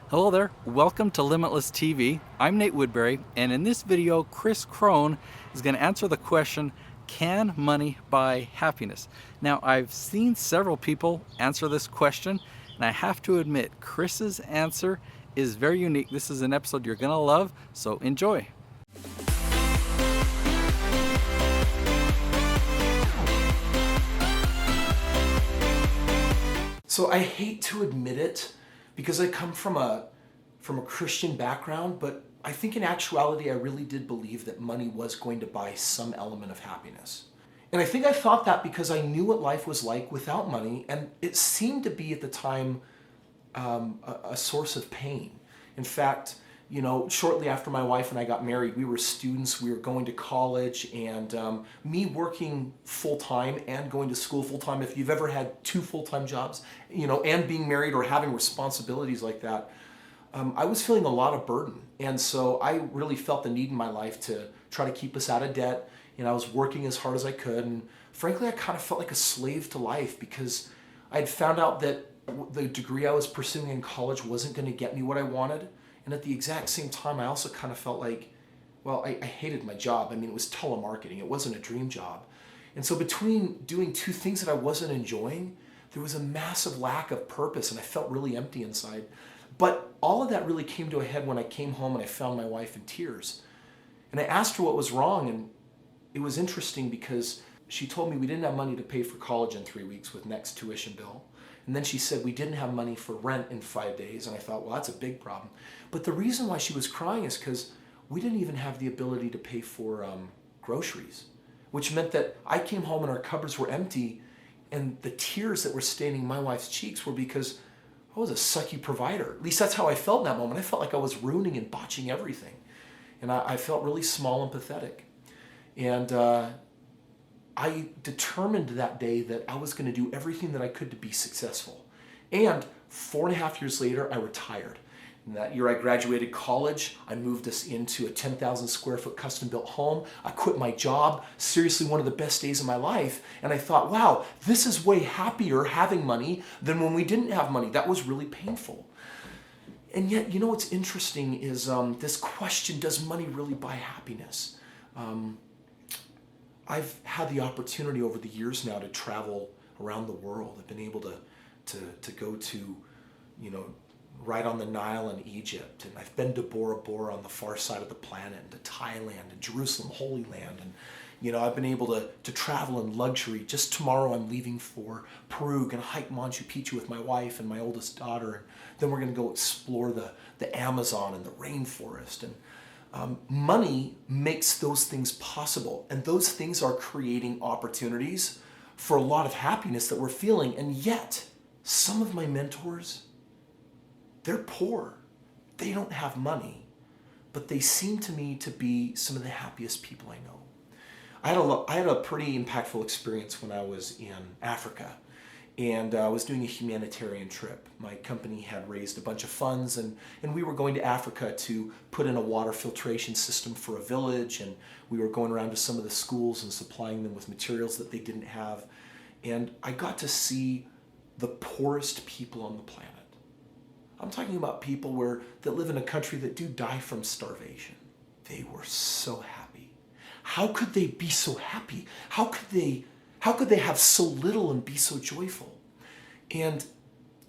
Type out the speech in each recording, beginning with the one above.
Hello there, welcome to Limitless TV. I'm Nate Woodbury, and in this video, Kris Krohn is going to answer the question, can money buy happiness? Now, I've seen several people answer this question, and I have to admit, Kris's answer is very unique. This is an episode you're going to love, so enjoy. So I hate to admit it because I come from a Christian background, but I think in actuality I really did believe that money was going to buy some element of happiness. And I think I thought that because I knew what life was like without money, and it seemed to be at the time a source of pain. In fact, shortly after my wife and I got married, we were students, we were going to college, and me working full-time and going to school full-time, if you've ever had two full-time jobs, and being married or having responsibilities like that, I was feeling a lot of burden. And so I really felt the need in my life to try to keep us out of debt, and I was working as hard as I could, and frankly, I kind of felt like a slave to life because I had found out that the degree I was pursuing in college wasn't going to get me what I wanted. And at the exact same time, I also kind of felt like, well, I hated my job. I mean, it was telemarketing. It wasn't a dream job. And so between doing two things that I wasn't enjoying, there was a massive lack of purpose, and I felt really empty inside. But all of that really came to a head when I came home and I found my wife in tears. And I asked her what was wrong, and it was interesting because she told me we didn't have money to pay for college in 3 weeks with next tuition bill. And then she said we didn't have money for rent in 5 days. And I thought, well, that's a big problem. But the reason why she was crying is because we didn't even have the ability to pay for groceries, which meant that I came home and our cupboards were empty. And the tears that were staining my wife's cheeks were because I was a sucky provider. At least that's how I felt in that moment. I felt like I was ruining and botching everything. And I felt really small and pathetic. And I determined that day that I was going to do everything that I could to be successful. And 4.5 years later, I retired. And that year I graduated college. I moved us into a 10,000 square foot custom built home. I quit my job, seriously one of the best days of my life. And I thought, wow, this is way happier having money than when we didn't have money. That was really painful. And yet, what's interesting is this question, does money really buy happiness? I've had the opportunity over the years now to travel around the world. I've been able to go to, right on the Nile in Egypt, and I've been to Bora Bora on the far side of the planet, and to Thailand and Jerusalem, Holy Land, and I've been able to travel in luxury. Just tomorrow I'm leaving for Peru, gonna hike Machu Picchu with my wife and my oldest daughter, and then we're gonna go explore the Amazon and the rainforest. And money makes those things possible, and those things are creating opportunities for a lot of happiness that we're feeling. And yet, some of my mentors, they're poor. They don't have money, but they seem to me to be some of the happiest people I know. I had a pretty impactful experience when I was in Africa, and I was doing a humanitarian trip. My company had raised a bunch of funds, and we were going to Africa to put in a water filtration system for a village, and we were going around to some of the schools and supplying them with materials that they didn't have. And I got to see the poorest people on the planet. I'm talking about people that live in a country that do die from starvation. They were so happy. How could they be so happy? How could they have so little and be so joyful? And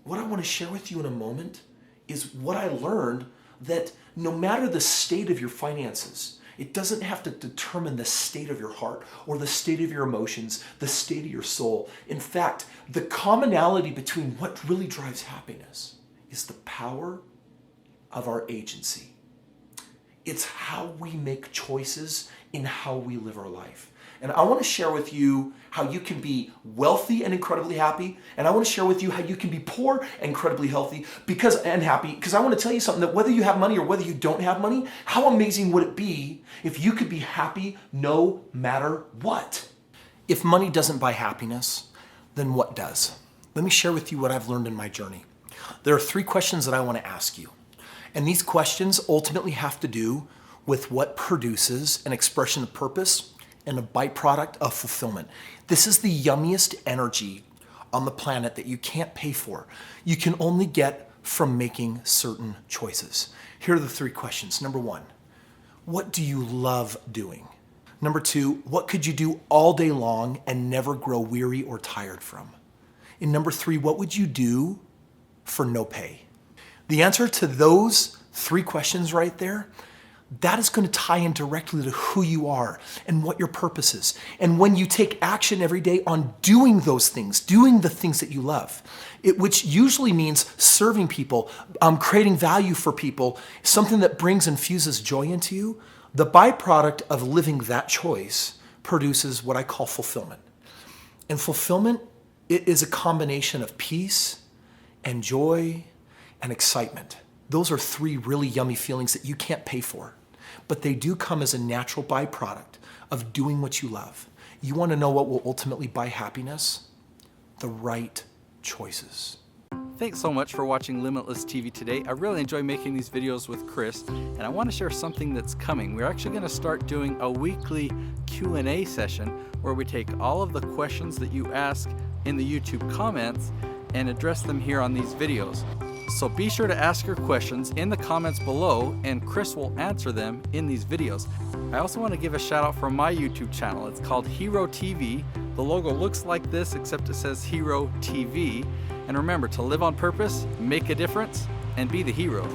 what I want to share with you in a moment is what I learned, that no matter the state of your finances, it doesn't have to determine the state of your heart or the state of your emotions, the state of your soul. In fact, the commonality between what really drives happiness is the power of our agency. It's how we make choices in how we live our life. And I want to share with you how you can be wealthy and incredibly happy. And I want to share with you how you can be poor and incredibly healthy and happy. Because I want to tell you something, that whether you have money or whether you don't have money, how amazing would it be if you could be happy no matter what? If money doesn't buy happiness, then what does? Let me share with you what I've learned in my journey. There are 3 questions that I want to ask you. And these questions ultimately have to do with what produces an expression of purpose and a byproduct of fulfillment. This is the yummiest energy on the planet that you can't pay for. You can only get from making certain choices. Here are the 3 questions. Number 1, what do you love doing? Number 2, what could you do all day long and never grow weary or tired from? And number 3, what would you do for no pay? The answer to those 3 questions right there, that is going to tie in directly to who you are and what your purpose is. And when you take action every day on doing those things, doing the things that you love, which usually means serving people, creating value for people, something that brings and infuses joy into you, the byproduct of living that choice produces what I call fulfillment. And fulfillment, it is a combination of peace and joy and excitement. Those are 3 really yummy feelings that you can't pay for, but they do come as a natural byproduct of doing what you love. You want to know what will ultimately buy happiness? The right choices. Thanks so much for watching Limitless TV today. I really enjoy making these videos with Kris, and I want to share something that's coming. We're actually going to start doing a weekly Q&A session where we take all of the questions that you ask in the YouTube comments and address them here on these videos. So be sure to ask your questions in the comments below, and Kris will answer them in these videos. I also want to give a shout out for my YouTube channel. It's called Hero TV. The logo looks like this, except it says Hero TV. And remember to live on purpose, make a difference, and be the hero.